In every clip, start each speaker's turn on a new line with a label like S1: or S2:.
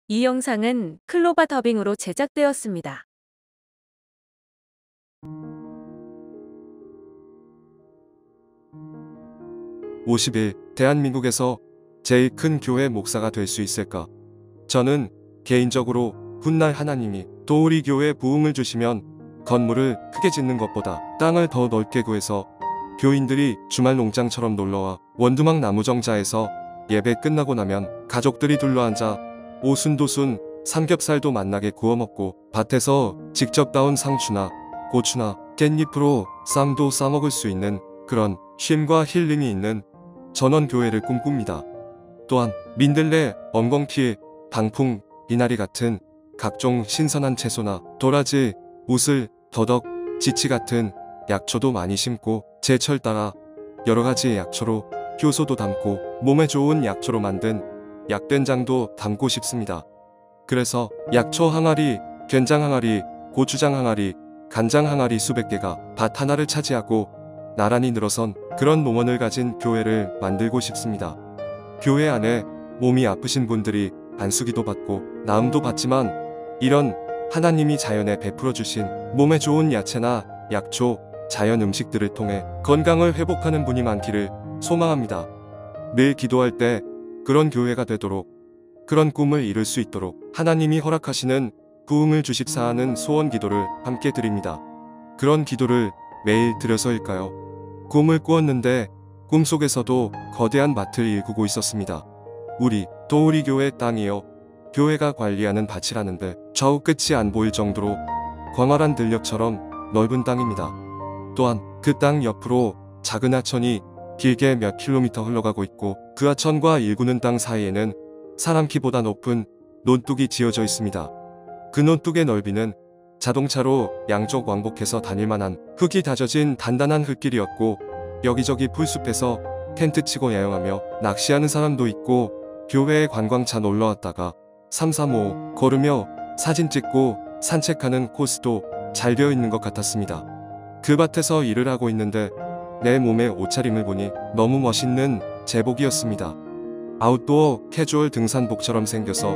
S1: 이 영상은 클로바 더빙으로 제작되었습니다.
S2: 50일 대한민국에서 제일 큰 교회 목사가 될 수 있을까? 저는 개인적으로 훗날 하나님이 도우리 교회에 부흥을 주시면 건물을 크게 짓는 것보다 땅을 더 넓게 구해서 교인들이 주말 농장처럼 놀러와 원두막 나무정자에서 예배 끝나고 나면 가족들이 둘러앉아 오순도순 삼겹살도 맛나게 구워 먹고 밭에서 직접 따온 상추나 고추나 깻잎으로 쌈도 싸먹을 수 있는 그런 쉼과 힐링이 있는 전원교회를 꿈꿉니다. 또한 민들레, 엉겅퀴, 방풍, 미나리 같은 각종 신선한 채소나 도라지, 우슬, 더덕, 지치 같은 약초도 많이 심고 제철 따라 여러가지의 약초로 효소도 담고 몸에 좋은 약초로 만든 약된장도 담고 싶습니다. 그래서 약초 항아리, 된장 항아리, 고추장 항아리, 간장 항아리 수백 개가 밭 하나를 차지하고 나란히 늘어선 그런 농원을 가진 교회를 만들고 싶습니다. 교회 안에 몸이 아프신 분들이 안수기도 받고 나음도 받지만 이런 하나님이 자연에 베풀어 주신 몸에 좋은 야채나 약초, 자연 음식들을 통해 건강을 회복하는 분이 많기를 소망합니다. 매일 기도할 때 그런 교회가 되도록, 그런 꿈을 이룰 수 있도록 하나님이 허락하시는 부흥을 주십사 하는 소원 기도를 함께 드립니다. 그런 기도를 매일 드려서일까요? 꿈을 꾸었는데 꿈속에서도 거대한 밭을 일구고 있었습니다. 우리 도우리 교회 땅이요, 교회가 관리하는 밭이라는데 좌우 끝이 안 보일 정도로 광활한 들녘처럼 넓은 땅입니다. 또한 그 땅 옆으로 작은 하천이 길게 몇 킬로미터 흘러가고 있고 그 하천과 일구는 땅 사이에는 사람 키보다 높은 논둑이 지어져 있습니다. 그 논둑의 넓이는 자동차로 양쪽 왕복해서 다닐만한 흙이 다져진 단단한 흙길이었고 여기저기 풀숲에서 텐트 치고 야영하며 낚시하는 사람도 있고 교회에 관광차 놀러왔다가 335 걸으며 사진 찍고 산책하는 코스도 잘 되어 있는 것 같았습니다. 그 밭에서 일을 하고 있는데 내 몸의 옷차림을 보니 너무 멋있는 제복이었습니다. 아웃도어 캐주얼 등산복처럼 생겨서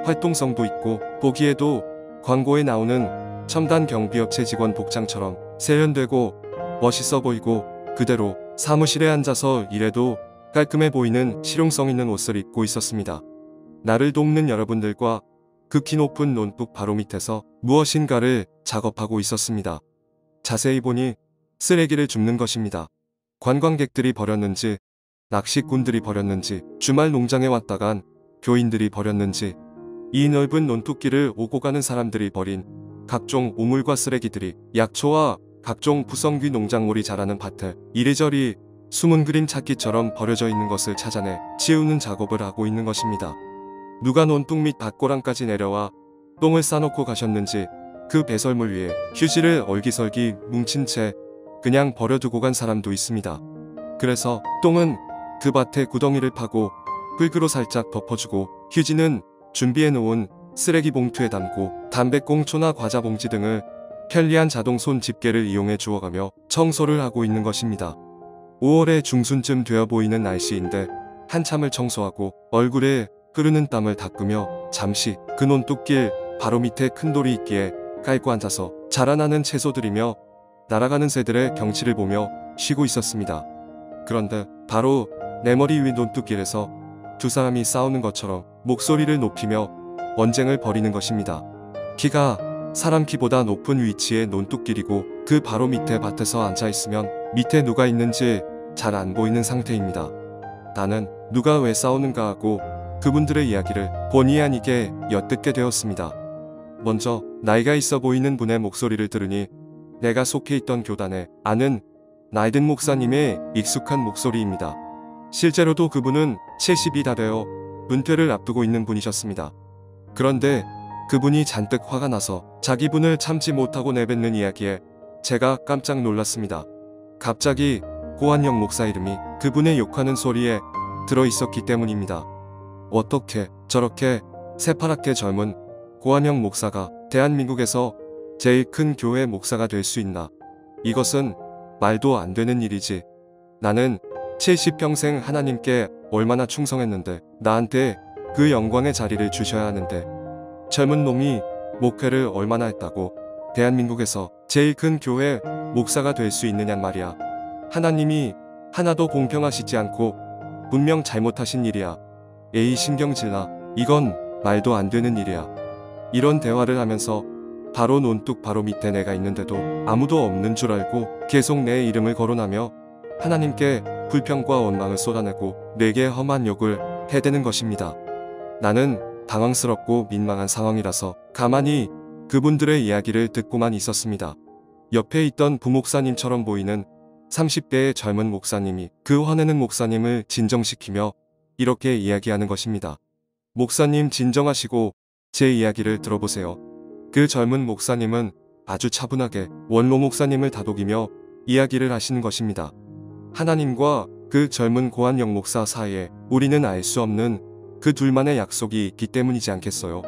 S2: 활동성도 있고 보기에도 광고에 나오는 첨단 경비업체 직원 복장처럼 세련되고 멋있어 보이고 그대로 사무실에 앉아서 일해도 깔끔해 보이는 실용성 있는 옷을 입고 있었습니다. 나를 돕는 여러분들과 극히 높은 논둑 바로 밑에서 무엇인가를 작업하고 있었습니다. 자세히 보니 쓰레기를 줍는 것입니다. 관광객들이 버렸는지, 낚시꾼들이 버렸는지, 주말 농장에 왔다간 교인들이 버렸는지, 이 넓은 논둑길을 오고 가는 사람들이 버린 각종 오물과 쓰레기들이 약초와 각종 부성귀 농작물이 자라는 밭에 이리저리 숨은 그림 찾기처럼 버려져 있는 것을 찾아내 치우는 작업을 하고 있는 것입니다. 누가 논둑 밑 밭고랑까지 내려와 똥을 싸놓고 가셨는지 그 배설물 위에 휴지를 얼기설기 뭉친 채 그냥 버려두고 간 사람도 있습니다. 그래서 똥은 그 밭에 구덩이를 파고 흙으로 살짝 덮어주고 휴지는 준비해 놓은 쓰레기 봉투에 담고 담배꽁초나 과자 봉지 등을 편리한 자동 손 집게를 이용해 주워가며 청소를 하고 있는 것입니다. 5월의 중순쯤 되어 보이는 날씨인데 한참을 청소하고 얼굴에 흐르는 땀을 닦으며 잠시 그 논둑길 바로 밑에 큰 돌이 있기에 깔고 앉아서 자라나는 채소들이며 날아가는 새들의 경치를 보며 쉬고 있었습니다. 그런데 바로 내 머리 위 논둑길에서 두 사람이 싸우는 것처럼 목소리를 높이며 언쟁을 벌이는 것입니다. 키가 사람 키보다 높은 위치의 논둑길이고 그 바로 밑에 밭에서 앉아있으면 밑에 누가 있는지 잘 안 보이는 상태입니다. 나는 누가 왜 싸우는가 하고 그분들의 이야기를 본의 아니게 엿듣게 되었습니다. 먼저 나이가 있어 보이는 분의 목소리를 들으니 내가 속해 있던 교단에 아는 나이든 목사님의 익숙한 목소리입니다. 실제로도 그분은 70이 다 되어 은퇴를 앞두고 있는 분이셨습니다. 그런데 그분이 잔뜩 화가 나서 자기 분을 참지 못하고 내뱉는 이야기에 제가 깜짝 놀랐습니다. 갑자기 고한영 목사 이름이 그분의 욕하는 소리에 들어있었기 때문입니다. 어떻게 저렇게 새파랗게 젊은 고한영 목사가 대한민국에서 제일 큰 교회 목사가 될 수 있나? 이것은 말도 안 되는 일이지. 나는 70평생 하나님께 얼마나 충성했는데 나한테 그 영광의 자리를 주셔야 하는데 젊은 놈이 목회를 얼마나 했다고 대한민국에서 제일 큰 교회 목사가 될 수 있느냔 말이야. 하나님이 하나도 공평하시지 않고 분명 잘못하신 일이야. 에이 신경질나. 이건 말도 안 되는 일이야. 이런 대화를 하면서 바로 논뚝 바로 밑에 내가 있는데도 아무도 없는 줄 알고 계속 내 이름을 거론하며 하나님께 불평과 원망을 쏟아내고 내게 험한 욕을 해대는 것입니다. 나는 당황스럽고 민망한 상황이라서 가만히 그분들의 이야기를 듣고만 있었습니다. 옆에 있던 부목사님처럼 보이는 30대의 젊은 목사님이 그 화내는 목사님을 진정시키며 이렇게 이야기하는 것입니다. 목사님 진정하시고 제 이야기를 들어보세요. 그 젊은 목사님은 아주 차분하게 원로 목사님을 다독이며 이야기를 하시는 것입니다. 하나님과 그 젊은 고한영 목사 사이에 우리는 알 수 없는 그 둘만의 약속이 있기 때문이지 않겠어요?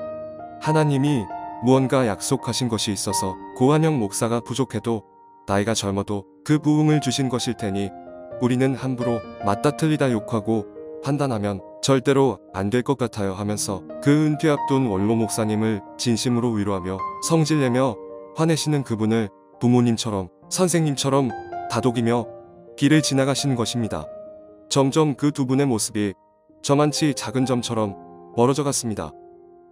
S2: 하나님이 무언가 약속하신 것이 있어서 고한영 목사가 부족해도 나이가 젊어도 그 부흥을 주신 것일 테니 우리는 함부로 맞다 틀리다 욕하고 판단하면 절대로 안 될 것 같아요 하면서 그 은퇴 앞둔 원로 목사님을 진심으로 위로하며 성질내며 화내시는 그분을 부모님처럼 선생님처럼 다독이며 길을 지나가시는 것입니다. 점점 그 두 분의 모습이 저만치 작은 점처럼 멀어져 갔습니다.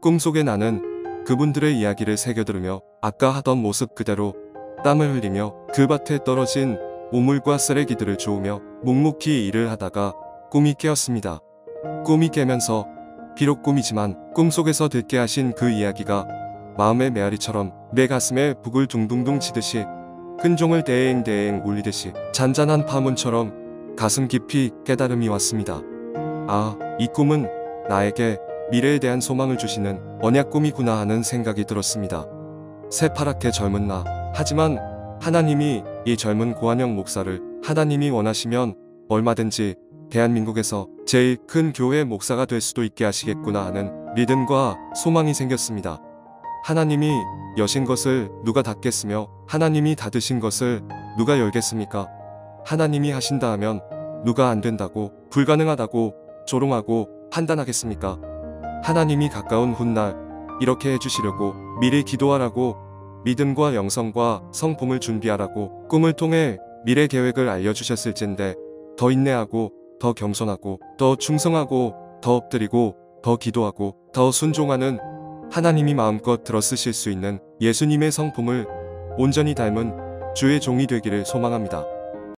S2: 꿈속에 나는 그분들의 이야기를 새겨들으며 아까 하던 모습 그대로 땀을 흘리며 그 밭에 떨어진 우물과 쓰레기들을 주우며 묵묵히 일을 하다가 꿈이 깨었습니다. 꿈이 깨면서 비록 꿈이지만 꿈속에서 듣게 하신 그 이야기가 마음의 메아리처럼 내 가슴에 북을 둥둥둥 치듯이 큰 종을 대행대행 울리듯이 잔잔한 파문처럼 가슴 깊이 깨달음이 왔습니다. 아, 이 꿈은 나에게 미래에 대한 소망을 주시는 언약 꿈이구나 하는 생각이 들었습니다. 새파랗게 젊은 나. 하지만 하나님이 이 젊은 고한영 목사를 하나님이 원하시면 얼마든지 대한민국에서 제일 큰 교회 목사가 될 수도 있게 하시겠구나 하는 믿음과 소망이 생겼습니다. 하나님이 여신 것을 누가 닫겠으며 하나님이 닫으신 것을 누가 열겠습니까? 하나님이 하신다 하면 누가 안 된다고 불가능하다고 조롱하고 판단하겠습니까? 하나님이 가까운 훗날 이렇게 해주시려고 미리 기도하라고 믿음과 영성과 성품을 준비하라고 꿈을 통해 미래 계획을 알려주셨을진데 더 인내하고 더 겸손하고 더 충성하고 더 엎드리고 더 기도하고 더 순종하는 하나님이 마음껏 들어쓰실 수 있는 예수님의 성품을 온전히 닮은 주의 종이 되기를 소망합니다.